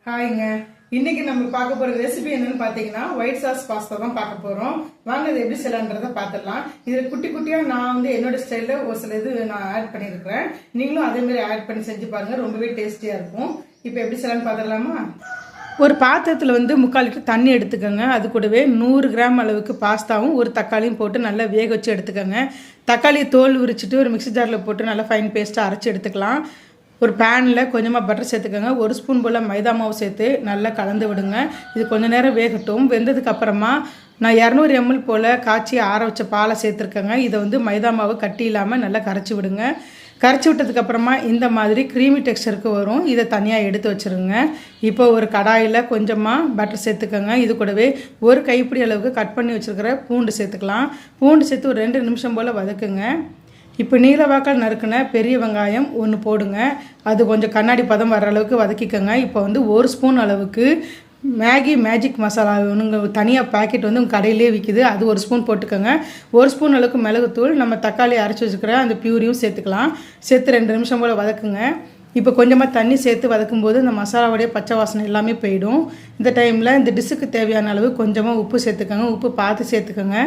ஹாய்ங்க. இன்னைக்கு நம்ம பார்க்க போற ரெசிபி என்னன்னு பாத்தீங்கன்னா ஒயிட் சாஸ் பாஸ்தா தான் பார்க்க போறோம். வாங்க இது எப்படி செய்யலாம்ன்றத பாத்துடலாம். இதுல குட்டி குட்டியா நான் என்னோட ஸ்டைல்ல ஒரு சில இது நான் ஆட் பண்ணிருக்கிறேன். நீங்களும் அதே மாதிரி ஆட் பண்ணி செஞ்சு பாருங்க, ரொம்பவே டேஸ்டியா இருக்கும். இப்போ எப்படி செய்யலாம்னு பாத்துடலாமா? ஒரு பாத்திரத்தில் 3/4 லிட்டர் தண்ணி எடுத்துக்கோங்க. அது கூடவே 100 கிராம் அளவுக்கு பாஸ்தாவும் ஒரு தக்காளியும் போட்டு நல்லா வேக வச்சு எடுத்துக்கோங்க. தக்காளியை தோல் உரிச்சிட்டு ஒரு மிக்ஸி ஜாரில் போட்டு நல்லா ஃபைன் பேஸ்ட்டாக அரைச்சி எடுத்துக்கலாம். ஒரு பேனில் கொஞ்சமாக பட்டர் சேர்த்துக்கோங்க. 1 ஸ்பூன் போல் மைதா மாவு சேர்த்து நல்லா கலந்து விடுங்க. இது கொஞ்சம் நேரம் வேகட்டும். வெந்ததுக்கப்புறமா நான் 200 ml போல் காய்ச்சி ஆற வச்ச பாலை சேர்த்துருக்கேங்க. இதை மைதா மாவு கட்டி இல்லாமல் நல்லா கரைச்சி விடுங்க. கரைச்சி விட்டதுக்கப்புறமா இந்த மாதிரி க்ரீமி டெக்ஸ்சருக்கு வரும். இதை தனியாக எடுத்து வச்சுருங்க. இப்போ ஒரு கடாயில் கொஞ்சமாக பட்டர் சேர்த்துக்கோங்க. இது கூடவே ஒரு கைப்பிடி அளவுக்கு கட் பண்ணி வச்சுருக்கிற பூண்டு சேர்த்துக்கலாம். பூண்டு சேர்த்து ஒரு 2 நிமிஷம் போல் வதக்குங்க. இப்போ நீலவாக்கால் நறுக்கின பெரிய வெங்காயம் 1 போடுங்க. அது கொஞ்சம் கண்ணாடி பதம் வர அளவுக்கு வதக்கிக்கோங்க. இப்போ 1 ஸ்பூன் அளவுக்கு மேகி மேஜிக் மசாலா உங்கள் தனியாக பேக்கெட் உங்கள் கடையிலே விற்கிது. அது 1 ஸ்பூன் போட்டுக்கோங்க. 1 ஸ்பூன் அளவுக்கு மிளகுத்தூள், நம்ம தக்காளி அரைச்சி வச்சுக்கிற அந்த பியூரியும் சேர்த்துக்கலாம். சேர்த்து 2 நிமிஷம் போல் வதக்குங்க. இப்போ கொஞ்சமாக தண்ணி சேர்த்து வதக்கும்போது இந்த மசாலாவுடைய பச்சை வாசனை எல்லாமே போயிடும். இந்த டைமில் இந்த டிஷ்ஷுக்கு தேவையான அளவு கொஞ்சமாக உப்பு சேர்த்துக்கோங்க. உப்பு பார்த்து சேர்த்துக்கோங்க.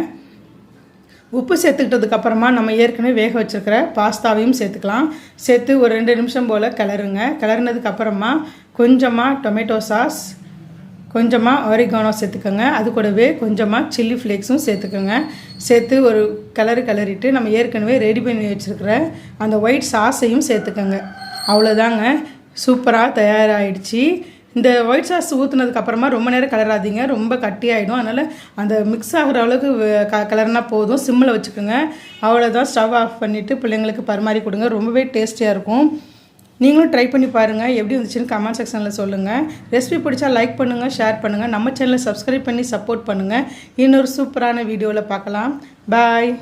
உப்பு சேர்த்துக்கிட்டதுக்கப்புறமா நம்ம ஏற்கனவே வேக வச்சுருக்கிற பாஸ்தாவையும் சேர்த்துக்கலாம். சேர்த்து ஒரு 2 நிமிஷம் போல் கிளறுங்க. கிளறினதுக்கப்புறமா கொஞ்சமாக டொமேட்டோ சாஸ், கொஞ்சமாக ஆரிகானோ சேர்த்துக்கோங்க. அது கூடவே கொஞ்சமாக சில்லி ஃப்ளேக்ஸும் சேர்த்துக்கோங்க. சேர்த்து ஒரு கிளறிட்டு நம்ம ஏற்கனவே ரெடி பண்ணி வச்சுருக்கிற அந்த ஒயிட் சாஸையும் சேர்த்துக்கோங்க. அவ்வளோதாங்க, சூப்பராக தயாராகிடுச்சு. இந்த ஒயிட் சாஸ் ஊற்றுனதுக்கப்புறமா ரொம்ப நேரம் கிளறாதீங்க, ரொம்ப கட்டியாகிடும். அதனால் அந்த மிக்ஸ் ஆகிற அளவுக்கு கிளறினா போதும். சிம்மில் வச்சுக்கோங்க. அவ்வளோதான், ஸ்டவ் ஆஃப் பண்ணிவிட்டு பிள்ளைங்களுக்கு பரிமாறி கொடுங்க. ரொம்பவே டேஸ்டியாக இருக்கும். நீங்களும் ட்ரை பண்ணி பாருங்கள். எப்படி வந்துச்சுன்னு கமெண்ட் செக்ஷனில் சொல்லுங்கள். ரெசிபி பிடிச்சா லைக் பண்ணுங்கள், ஷேர் பண்ணுங்கள். நம்ம சேனலை சப்ஸ்கிரைப் பண்ணி சப்போர்ட் பண்ணுங்கள். இன்னொரு சூப்பரான வீடியோவில் பார்க்கலாம். பாய்.